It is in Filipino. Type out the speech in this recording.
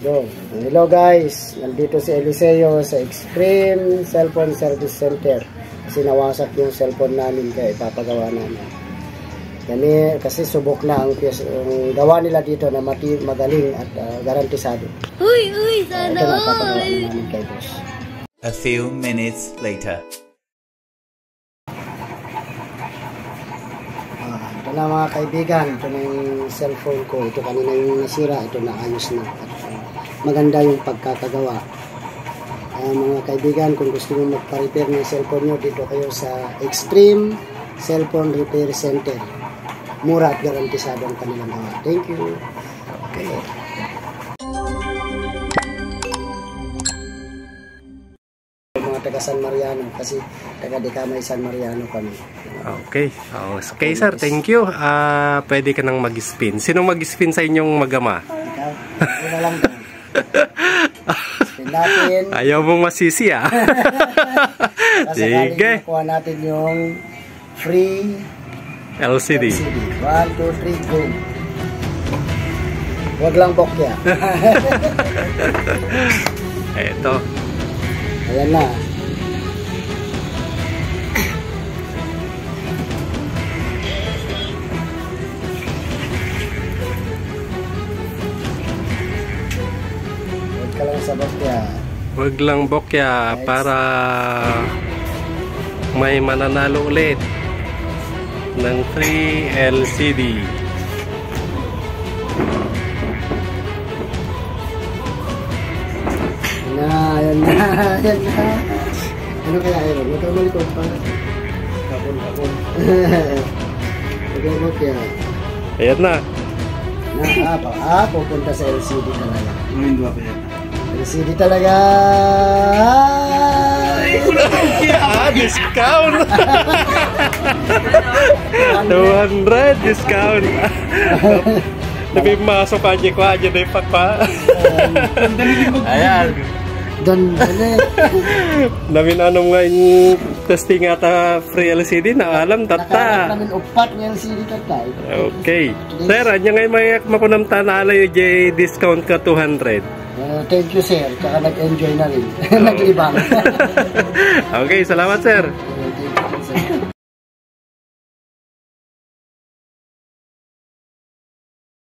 Go. Hello guys, nandito si Eliseo sa Extreme Cellphone Service Center. Kasi nawasak yung cellphone namin kaya ipapagawa namin. Kasi subok na ang gawa nila dito na magaling at garantisado. Uy, sana ito na papagawa namin kay boss. A few minutes later. Ito na mga kaibigan, ito na yung cellphone ko. Ito kanina yung nasira, ito na ayos na. Maganda yung pagkakagawa. Mga kaibigan, kung gusto nyo magpa-repair ng cellphone nyo, dito kayo sa Extreme Cellphone Repair Center. Mura at garantisado ang kanilang gawa. Thank you. Okay. Mga taga San Mariano, kasi taga Dicamay San Mariano kami. Okay. Okay sir, thank you. Pwede ka nang mag-spin. Sinong mag-spin sa inyong magama? Ikaw? Una lang po. Spin natin. Ayaw mong masisi Sige. Nakuha natin yung free LCD. 1, 2, 3, go. Huwag lang bokya. Eto. Ayan na. Huwag ka lang sa bokya. Huwag lang bokya para may mananalo ulit ng free LCD. Ayan na. Ano kaya yun? Huwag kang malikot pa. Kapon. Huwag kang bokya. Ayan na. Pupunta sa LCD talaga. Hindi ba yan? LCD talaga. Discount. 200 discount. Tapi masuk aja ko aja deh pak pak. Ayan. Doon Namin anong nga yung testing ata free LCD na alam tata. Namin upat ng LCD tatay. Okay. Sir, anya nga may makunamta na alay yung discount ka 200. Thank you sir. Tsaka nag-enjoy na rin. Naglibang. Okay, salamat sir.